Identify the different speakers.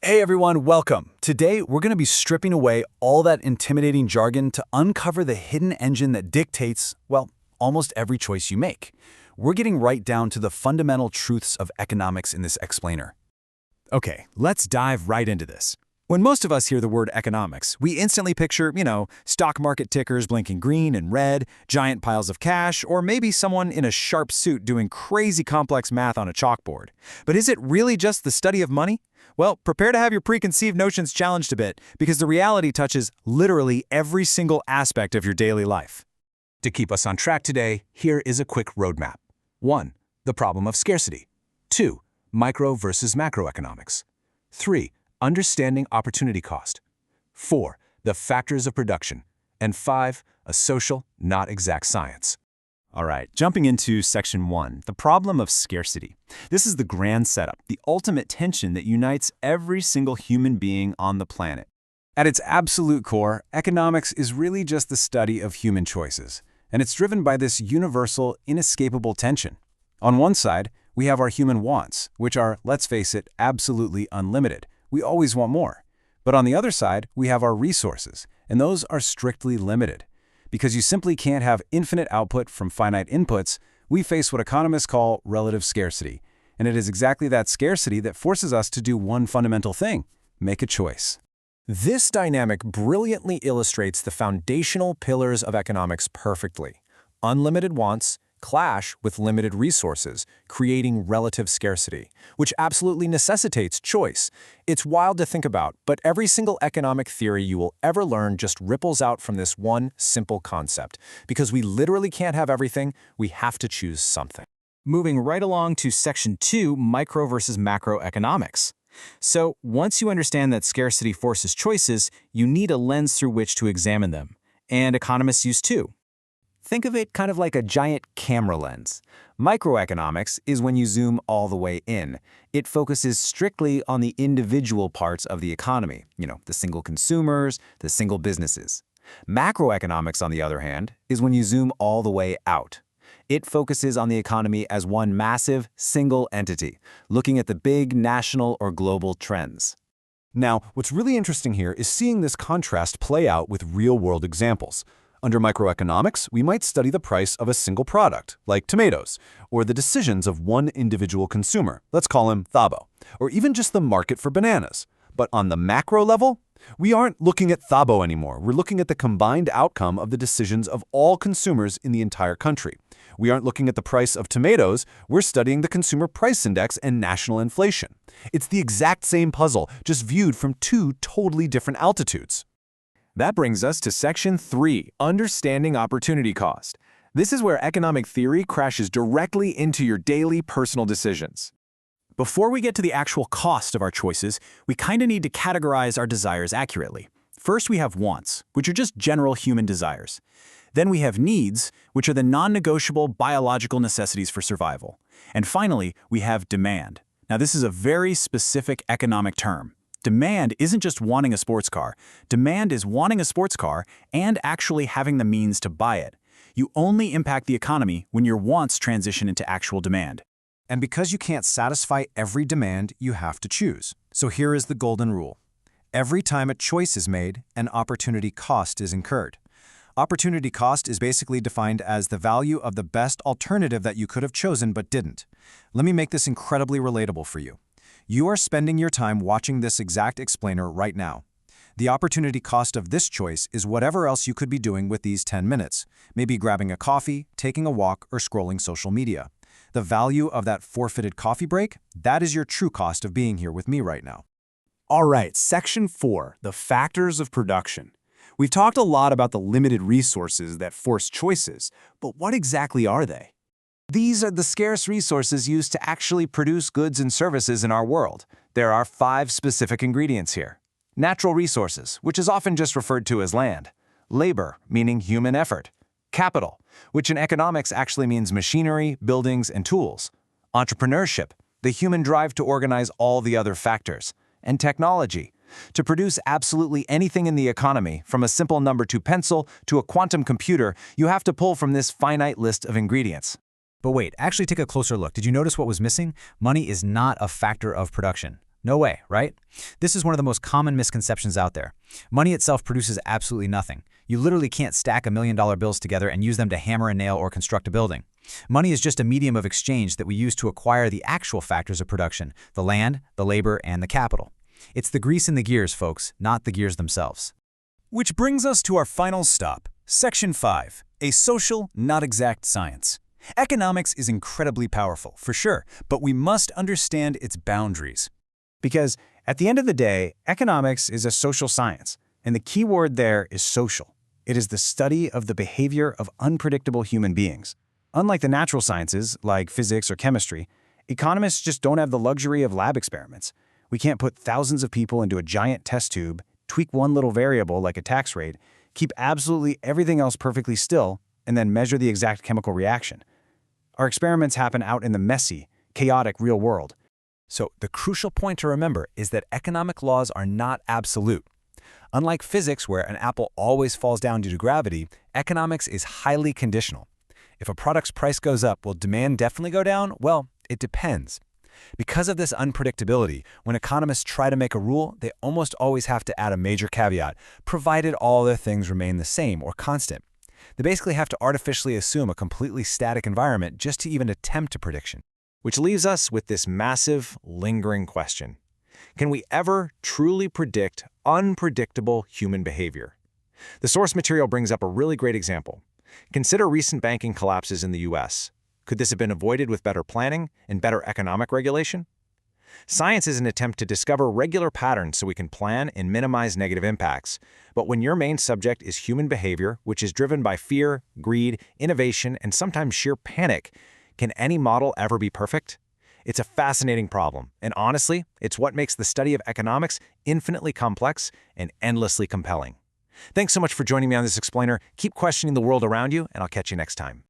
Speaker 1: Hey everyone, welcome. Today we're going to be stripping away all that intimidating jargon to uncover the hidden engine that dictates, well, almost every choice you make. We're getting right down to the fundamental truths of economics in this explainer.
Speaker 2: Okay, let's dive right into this. When most of us hear the word economics, we instantly picture, stock market tickers blinking green and red, giant piles of cash, or maybe someone in a sharp suit doing crazy complex math on a chalkboard. But is it really just the study of money? Well, prepare to have your preconceived notions challenged a bit, because the reality touches literally every single aspect of your daily life.
Speaker 3: To keep us on track today, here is a quick roadmap. 1. The problem of scarcity. 2. Micro versus macroeconomics. 3. Understanding opportunity cost. 4. The factors of production. And 5. A social, not exact science.
Speaker 2: All right, jumping into section 1, the problem of scarcity. This is the grand setup, the ultimate tension that unites every single human being on the planet. At its absolute core, economics is really just the study of human choices, and it's driven by this universal, inescapable tension. On one side, we have our human wants, which are, let's face it, absolutely unlimited. We always want more. But on the other side, we have our resources, and those are strictly limited. Because you simply can't have infinite output from finite inputs, we face what economists call relative scarcity. And it is exactly that scarcity that forces us to do one fundamental thing: make a choice.
Speaker 4: This dynamic brilliantly illustrates the foundational pillars of economics perfectly. Unlimited wants clash with limited resources, creating relative scarcity, which absolutely necessitates choice. It's wild to think about, but every single economic theory you will ever learn just ripples out from this one simple concept. Because we literally can't have everything, we have to choose something. Moving right along to section 2, micro versus macroeconomics. So once you understand that scarcity forces choices, you need a lens through which to examine them. And economists use two. Think of it kind of like a giant camera lens. Microeconomics is when you zoom all the way in. It focuses strictly on the individual parts of the economy, the single consumers, the single businesses. Macroeconomics, on the other hand, is when you zoom all the way out. It focuses on the economy as one massive, single entity, looking at the big national or global trends.
Speaker 5: Now, what's really interesting here is seeing this contrast play out with real-world examples. Under microeconomics, we might study the price of a single product, like tomatoes, or the decisions of one individual consumer, let's call him Thabo, or even just the market for bananas. But on the macro level, we aren't looking at Thabo anymore. We're looking at the combined outcome of the decisions of all consumers in the entire country. We aren't looking at the price of tomatoes, we're studying the consumer price index and national inflation. It's the exact same puzzle, just viewed from two totally different altitudes.
Speaker 4: That brings us to section 3, understanding opportunity cost. This is where economic theory crashes directly into your daily personal decisions. Before we get to the actual cost of our choices, we kind of need to categorize our desires accurately. First, we have wants, which are just general human desires. Then we have needs, which are the non-negotiable biological necessities for survival. And finally, we have demand. Now, this is a very specific economic term. Demand isn't just wanting a sports car. Demand is wanting a sports car and actually having the means to buy it. You only impact the economy when your wants transition into actual demand.
Speaker 6: And because you can't satisfy every demand, you have to choose. So here is the golden rule. Every time a choice is made, an opportunity cost is incurred. Opportunity cost is basically defined as the value of the best alternative that you could have chosen but didn't. Let me make this incredibly relatable for you. You are spending your time watching this exact explainer right now. The opportunity cost of this choice is whatever else you could be doing with these 10 minutes, maybe grabbing a coffee, taking a walk, or scrolling social media. The value of that forfeited coffee break, that is your true cost of being here with me right now.
Speaker 4: All right, section 4, the factors of production. We've talked a lot about the limited resources that force choices, but what exactly are they?
Speaker 3: These are the scarce resources used to actually produce goods and services in our world. There are 5 specific ingredients here. Natural resources, which is often just referred to as land. Labor, meaning human effort. Capital, which in economics actually means machinery, buildings, and tools. Entrepreneurship, the human drive to organize all the other factors. And technology, to produce absolutely anything in the economy, from a simple number 2 pencil to a quantum computer, you have to pull from this finite list of ingredients.
Speaker 6: But wait, actually take a closer look. Did you notice what was missing? Money is not a factor of production. No way, right? This is one of the most common misconceptions out there. Money itself produces absolutely nothing. You literally can't stack $1 million bills together and use them to hammer a nail or construct a building. Money is just a medium of exchange that we use to acquire the actual factors of production, the land, the labor, and the capital. It's the grease in the gears, folks, not the gears themselves.
Speaker 1: Which brings us to our final stop, Section 5, a social, not exact science. Economics is incredibly powerful, for sure, but we must understand its boundaries.
Speaker 3: Because at the end of the day, economics is a social science, and the key word there is social. It is the study of the behavior of unpredictable human beings. Unlike the natural sciences, like physics or chemistry, economists just don't have the luxury of lab experiments. We can't put thousands of people into a giant test tube, tweak one little variable like a tax rate, keep absolutely everything else perfectly still, and then measure the exact chemical reaction. Our experiments happen out in the messy, chaotic real world.
Speaker 1: So the crucial point to remember is that economic laws are not absolute. Unlike physics, where an apple always falls down due to gravity, economics is highly conditional. If a product's price goes up, will demand definitely go down? Well, it depends. Because of this unpredictability, when economists try to make a rule, they almost always have to add a major caveat, provided all other things remain the same or constant. They basically have to artificially assume a completely static environment just to even attempt a prediction.
Speaker 3: Which leaves us with this massive, lingering question. Can we ever truly predict unpredictable human behavior? The source material brings up a really great example. Consider recent banking collapses in the US. Could this have been avoided with better planning and better economic regulation? Science is an attempt to discover regular patterns so we can plan and minimize negative impacts. But when your main subject is human behavior, which is driven by fear, greed, innovation, and sometimes sheer panic, can any model ever be perfect? It's a fascinating problem, and honestly, it's what makes the study of economics infinitely complex and endlessly compelling. Thanks so much for joining me on this explainer. Keep questioning the world around you, and I'll catch you next time.